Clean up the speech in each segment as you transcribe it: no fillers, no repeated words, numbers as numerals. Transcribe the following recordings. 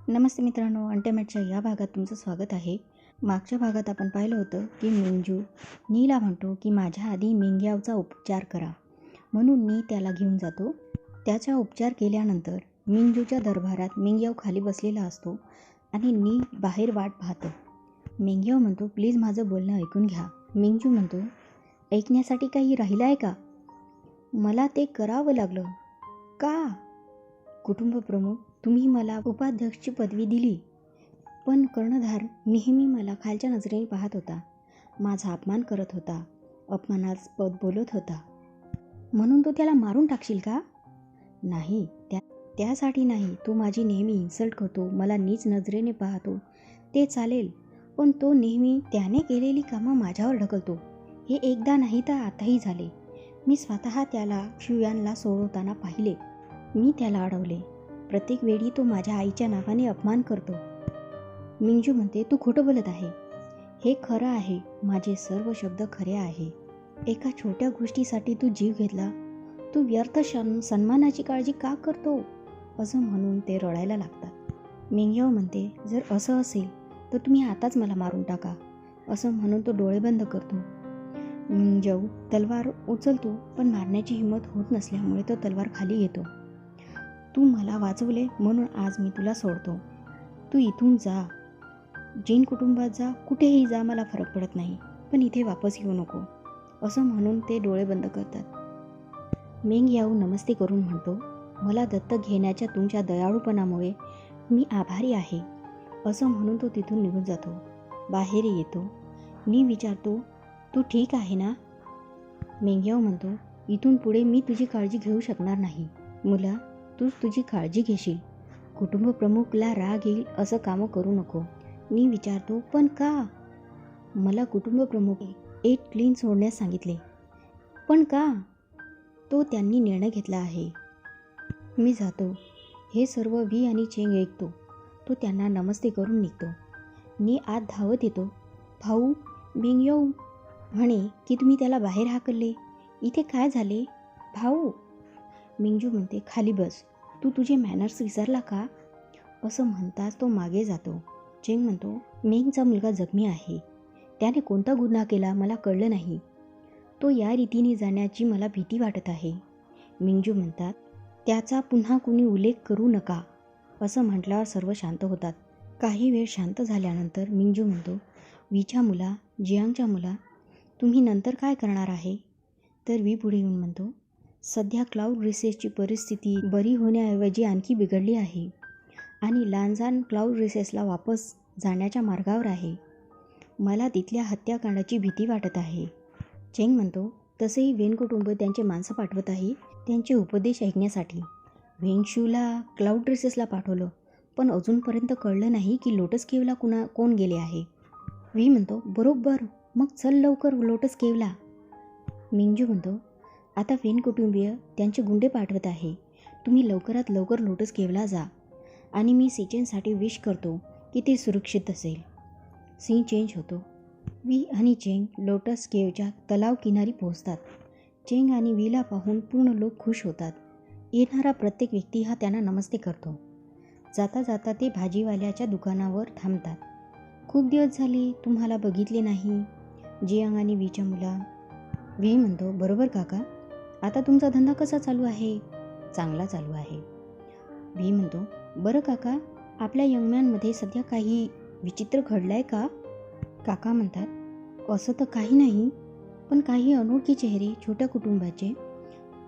नमस्ते मित्रांनो, अल्टिमेटच्या या भागात तुमचं स्वागत आहे. मागच्या भागात आपण पाहिलं होतं की मिंजू नीला म्हणतो की माझ्या आधी मिंग्यावचा उपचार करा, म्हणून नी त्याला घेऊन जातो. त्याचा उपचार केल्यानंतर मिंजूच्या दरबारात मिंग्याव खाली बसलेला असतो आणि नी बाहेर वाट पाहतो. मिंग्याव म्हणतो, प्लीज माझं बोलणं ऐकून घ्या. मिंजू म्हणतो, ऐकण्यासाठी काही राहिलं आहे का? मला ते करावं लागलं. का? कुटुंब प्रमुख, तुम्ही मला उपाध्यक्षची पदवी दिली, पण कर्णधार नेहमी मला खालच्या नजरेने पाहत होता, माझा अपमान करत होता, अपमानास्पद बोलत होता. म्हणून तू त्याला मारून टाकशील का? नाही, त्यासाठी नाही. तो माझी नेहमी इन्सल्ट करतो, मला नीच नजरेने पाहतो, ते चालेल, पण तो नेहमी त्याने केलेली कामं माझ्यावर ढकलतो. हे एकदा नाही तर आताही झाले. मी स्वतः त्याला शिवयानला सोडवताना पाहिले. मी त्याला अडवले. प्रत्येक वेळी तो माझ्या आईच्या नावाने अपमान करतो. मिंजू म्हणते, तू खोटं बोलत आहे. हे खरं आहे, माझे सर्व शब्द खरे आहे. एका छोट्या गोष्टीसाठी तू जीव घेतला. तू व्यर्थ सन्मानाची काळजी का करतो? असं म्हणून ते रडायला लागतात. मिंग्याव म्हणते, जर असं असेल तर तुम्ही आताच मला मारून टाका. असं म्हणून तो डोळे बंद करतो. मिंग्याव तलवार उचलतो, पण मारण्याची हिंमत होत नसल्यामुळे तो तलवार खाली घेतो. तू मला वाचवले म्हणून आज मी तुला सोडतो. तू इथून जा, जैन कुटुंबात जा, कुठेही जा, मला फरक पडत नाही, पण इथे वापस येऊ नको. असं म्हणून ते डोळे बंद करतात. मिंग्याव नमस्ते करून म्हणतो, मला दत्तक घेण्याच्या तुमच्या दयाळूपणामुळे मी आभारी आहे. असं म्हणून तो तिथून निघून जातो. बाहेर येतो. मी विचारतो, तू ठीक आहे ना? मिंग्याव म्हणतो, इथून पुढे मी तुझी काळजी घेऊ शकणार नाही. मुला, तूच तुझी काळजी घेशील. कुटुंब प्रमुखला राग येईल असं कामं करू नको. मी विचारतो, पण का? मला कुटुंब प्रमुख एक क्लीन सोडण्यास सांगितले. पण का? तो त्यांनी निर्णय घेतला आहे. मी जातो. हे सर्व वी आणि चेंग ऐकतो. तो त्यांना नमस्ते करून निघतो. मी आत धावत येतो. भाऊ, मिंग्याव म्हणे की तुम्ही त्याला बाहेर हाकलले. इथे काय झाले? भाऊ. मिंजू म्हणते, खाली बस. तू तुझे मॅनर्स विसरला का? असं म्हणताच तो मागे जातो. चेंग म्हणतो, मिंगचा मुलगा जखमी आहे. त्याने कोणता गुन्हा केला मला कळलं नाही. तो या रीतीने जाण्याची मला भीती वाटत आहे. मिंजू म्हणतात, त्याचा पुन्हा कुणी उल्लेख करू नका. असं म्हटल्यावर सर्व शांत होतात. काही वेळ शांत झाल्यानंतर मिंजू म्हणतो, वीच्या मुला, जियांगच्या मुला, तुम्ही नंतर काय करणार आहे? तर वी पुढे येऊन म्हणतो, सध्या क्लाउड रिसेसची परिस्थिती बरी होण्याऐवजी आणखी बिघडली आहे आणि लांजान क्लाउड रिसेसला वापस जाण्याच्या मार्गावर आहे. मला तिथल्या हत्याकांडाची भीती वाटत आहे. चेंग म्हणतो, तसेही वेन कुटुंब त्यांचे माणसं पाठवत आहे त्यांचे उपदेश ऐकण्यासाठी. वेंगशूला क्लाउड रिसेसला पाठवलं, पण अजूनपर्यंत कळलं नाही की लोटस केवला कोण गेले आहे. वी म्हणतो, बरोबर, मग चल लवकर लोटस केवला. मिंजू म्हणतो, आता वेन कुटुंबीय त्यांचे गुंडे पाठवत आहे. तुम्ही लवकरात लवकर लोटस केवला जा आणि मी सीचेनसाठी विश करतो की ते सुरक्षित असेल. सीन चेंज होतो. वी आणि चेंग लोटस केवच्या तलाव किनारी पोहोचतात. चेंग आणि वीला पाहून पूर्ण लोक खुश होतात. येणारा प्रत्येक व्यक्ती हा त्यांना नमस्ते करतो. जाता जाता ते भाजीवाल्याच्या दुकानावर थांबतात. खूप दिवस झाले तुम्हाला बघितले नाही, जियांग आणि वीच्या मुला. वी म्हणतो, बरोबर काका. आता तुमचा धंदा कसा चालू आहे? चांगला चालू आहे. वी म्हणतो, बरं काका, आपल्या यंगमॅनमध्ये सध्या काही विचित्र घडलंय का? काका म्हणतात, असं तर काही नाही, पण काही अनोळखी चेहरे छोट्या कुटुंबाचे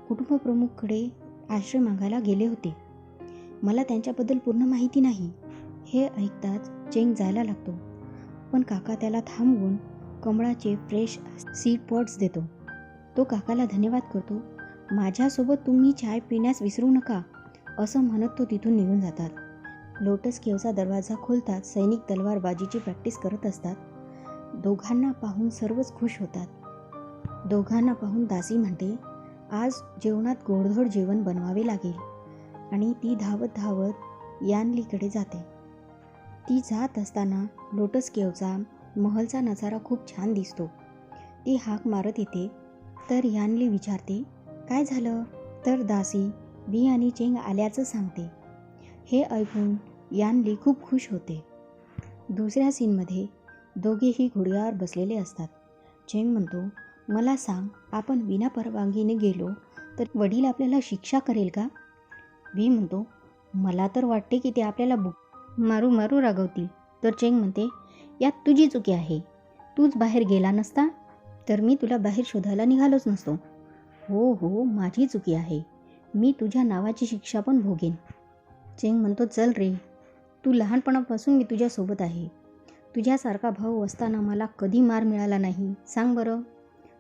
कुटुंबप्रमुखकडे आश्रय मागायला गेले होते. मला त्यांच्याबद्दल पूर्ण माहिती नाही. हे ऐकताच चेंग जायला लागतो, पण काका त्याला थांबवून कमळाचे फ्रेश सीड पॉट्स देतो. तो काकाला धन्यवाद करतो. माझ्यासोबत तुम्ही चाय पिण्यास विसरू नका, असं म्हणत तो तिथून निघून जातात. लोटस केवचा दरवाजा खोलतात. सैनिक तलवारबाजीची प्रॅक्टिस करत असतात. दोघांना पाहून सर्वच खुश होतात. दोघांना पाहून दासी म्हणते, आज जेवणात गोडधोड जेवण बनवावे लागेल. आणि ती धावत धावत यानलीकडे जाते. ती जात असताना लोटस केवचा महलचा नजारा खूप छान दिसतो. ती हाक मारत येते तर यानली विचारते, काय झालं? तर दासी वी आणि चेंग आल्याचं सांगते. हे ऐकून यान ली खूप खुश होते. दुसऱ्या सीनमध्ये दोघेही घोड्यावर बसलेले असतात. चेंग म्हणतो, मला सांग, आपण विना परवानगीने गेलो तर वडील आपल्याला शिक्षा करेल का? वी म्हणतो, मला तर वाटते की ते आपल्याला मारू मारू रागवतील. तर चेंग म्हणते, यात तुझी चुकी आहे. तूच बाहेर गेला नसता तर मी तुला बाहेर शोधायला निघालोच नसतो. हो हो, माझी चुकी आहे. मी तुझ्या नावाची शिक्षा पण भोगेन. चेंग म्हणतो, चल रे, तू लहानपणापासून मी तुझ्यासोबत आहे. तुझ्यासारखा भाऊ असताना मला कधी मार मिळाला नाही. सांग बरं,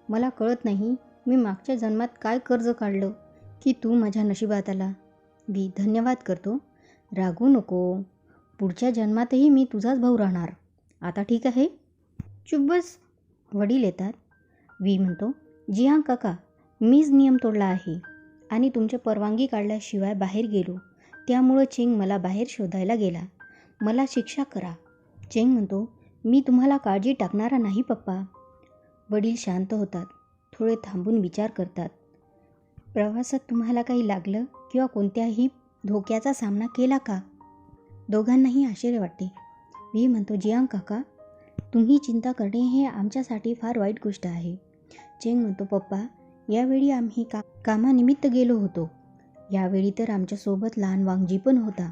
मला कळत नाही मी मागच्या जन्मात काय कर्ज काढलं की तू माझ्या नशिबात आला. वी धन्यवाद करतो. रागवू नको, पुढच्या जन्मातही मी तुझाच भाऊ राहणार. आता ठीक आहे, चुप बस. वडील येतात. वी म्हणतो, जियांग काका, मीच नियम तोडला आहे आणि तुमची परवानगी काढल्याशिवाय बाहेर गेलो. त्यामुळं चेंग मला बाहेर शोधायला गेला. मला शिक्षा करा. चेंग म्हणतो, मी तुम्हाला काळजी टाकणारा नाही पप्पा. वडील शांत होतात. थोडे थांबून विचार करतात. प्रवासात तुम्हाला काही लागलं किंवा कोणत्याही धोक्याचा सामना केला का? दोघांनाही आश्चर्य वाटते. वी म्हणतो, जियांग काका, तुम्ही चिंता करणे हे आमच्यासाठी फार वाईट गोष्ट आहे. चेंग म्हणतो, पप्पा, यावेळी आम्ही कामानिमित्त गेलो होतो. यावेळी तर आमच्यासोबत लहान वांगजी पण होता.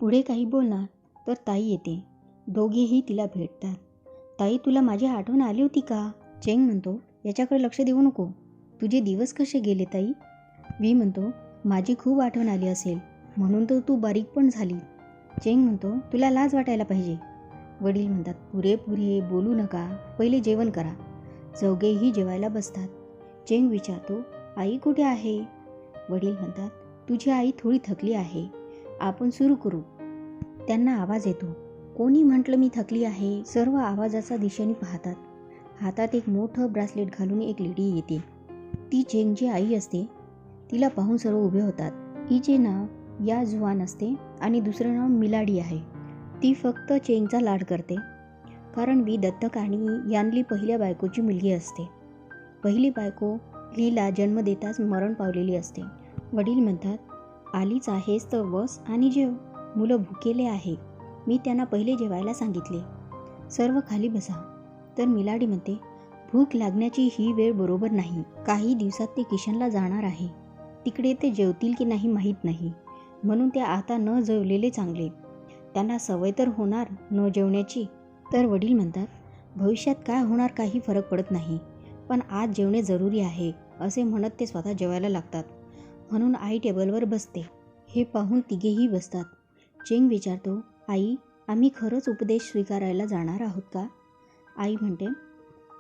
पुढे काही बोलणार तर ताई येते. दोघेही तिला भेटतात. ताई, तुला माझी आठवण आली होती का? चेंग म्हणतो, याच्याकडे लक्ष देऊ नको. तुझे दिवस कसे गेले ताई? वी म्हणतो, माझी खूप आठवण आली असेल म्हणून तर तू बारीक पण झाली. चेंग म्हणतो, तुला लाज वाटायला पाहिजे. वडील म्हणतात, पुरे बोलू नका, पहिले जेवण करा. चौघेही जेवायला बसतात. चेंग विचारतो, आई कुठे आहे? वडील म्हणतात, तुझी आई थोडी थकली आहे, आपण सुरू करू. त्यांना आवाज येतो. कोणी म्हटलं मी थकली आहे? सर्व आवाजाच्या दिशेने पाहतात. हातात एक मोठं ब्रासलेट घालून एक लेडी येते. ती चेंगची आई असते. तिला पाहून सर्व उभे होतात. हिचे नाव या जुआन असते आणि दुसरं नाव मिलाडी आहे. ती फक्त चेंगचा लाड करते कारण वी दत्तक आणि यानली पहिल्या बायकोची मुलगी असते. पहिली बायको लीला जन्म देताच मरण पावलेली असते. वडील म्हणतात, आलीच आहेस तर बस आणि जेव. मुलं भुकेले आहे. मी त्यांना पहिले जेवायला सांगितले. सर्व खाली बसा. तर मिलाडी म्हणते, भूक लागण्याची ही वेळ बरोबर नाही. काही दिवसात ते किशनला जाणार आहे. तिकडे ते जेवतील की नाही माहीत नाही, म्हणून ते आता न जेवलेले चांगले. त्यांना सवय तर होणार न जेवण्याची. तर वडील म्हणतात, भविष्यात काय होणार काही फरक पडत नाही, पण आज जेवणे जरुरी आहे. असे म्हणत ते स्वतः जेवायला लागतात. म्हणून आई टेबलवर बसते. हे पाहून तिघेही बसतात. चेंग विचारतो, आई, आम्ही खरंच उपदेश स्वीकारायला जाणार आहोत का? आई म्हणते,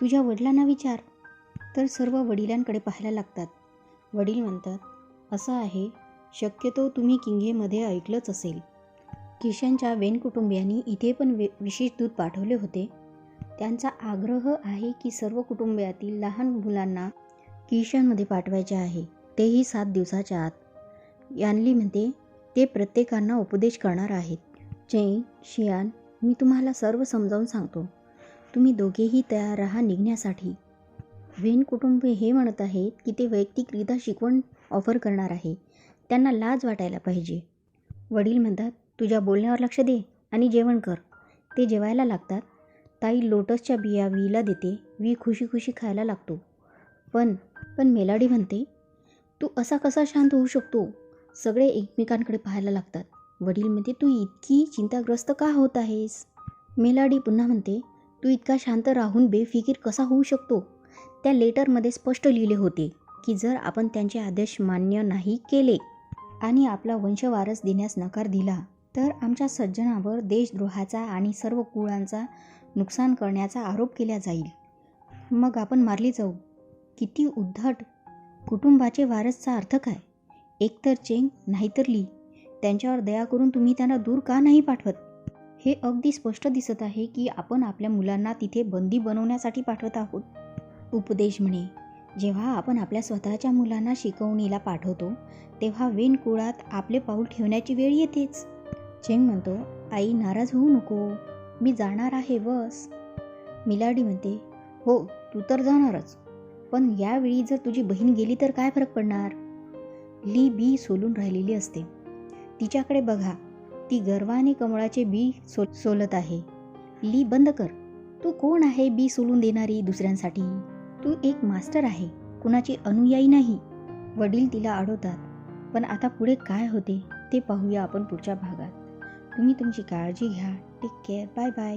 तुझ्या वडिलांना विचार. तर सर्व वडिलांकडे पाहायला लागतात. वडील म्हणतात, असं आहे, शक्यतो तुम्ही किंगेमध्ये ऐकलंच असेल. किशनच्या वेन कुटुंबियांनी इथे पण विशेष दूत पाठवले होते. त्यांचा आग्रह आहे की सर्व कुटुंबियातील लहान मुलांना किशनमध्ये पाठवायचे आहे, तेही 7 दिवसाच्या आत. यानली म्हणते, ते प्रत्येकांना उपदेश करणार आहेत. चेंग, शियान, मी तुम्हाला सर्व समजावून सांगतो. तुम्ही दोघेही तयार राहा निघण्यासाठी. वेन कुटुंबीय हे म्हणत आहेत की ते वैयक्तिकरित्या शिकवण ऑफर करणार आहे. त्यांना लाज वाटायला पाहिजे. वडील म्हणतात, तुझ्या बोलण्यावर लक्ष दे आणि जेवण कर. ते जेवायला लागतात. ताई लोटसच्या बिया वीला देते. वी खुशी खुशी खायला लागतो. पण मेलाडी म्हणते, तू असा कसा शांत होऊ शकतो? सगळे एकमेकांकडे पाहायला लागतात. वडील म्हणते, तू इतकी चिंताग्रस्त का होत आहेस? मेलाडी पुन्हा म्हणते, तू इतका शांत राहून बेफिकीर कसा होऊ शकतो? त्या लेटरमध्ये स्पष्ट लिहिले होते की जर आपण त्यांचे आदेश मान्य नाही केले आणि आपला वंशवारस देण्यास नकार दिला तर आमच्या सज्जनावर देशद्रोहाचा आणि सर्व कुळांचा नुकसान करण्याचा आरोप केला जाईल. मग आपण मारली जाऊ. किती उद्धट. कुटुंबाचे वारसचा अर्थ काय? एकतर चेंग नाहीतर ली. त्यांच्यावर दया करून तुम्ही त्यांना दूर का नाही पाठवत? हे अगदी स्पष्ट दिसत आहे की आपण आपल्या मुलांना तिथे बंदी बनवण्यासाठी पाठवत आहोत. उपदेश म्हणे, जेव्हा आपण आपल्या स्वतःच्या मुलांना शिकवणीला पाठवतो तेव्हा वेन कुळात आपले पाऊल ठेवण्याची वेळ येतेच. चेंग म्हणतो, आई नाराज होऊ नको, मी जाणार आहे बस. मिलाडी म्हणते, हो तू तर जाणारच, पण यावेळी जर तुझी बहीण गेली तर काय फरक पडणार? ली बी सोलून राहिलेली असते. तिच्याकडे बघा. ती गर्वाने कमळाचे बी सोलत आहे. ली, बंद कर. तू कोण आहे बी सोलून देणारी दुसऱ्यांसाठी? तू एक मास्टर आहे, कुणाची अनुयायी नाही. वडील तिला अडवतात. पण आता पुढे काय होते ते पाहूया आपण पुढच्या भागात. तुम्ही तुमची काळजी घ्या. Take care. Bye bye.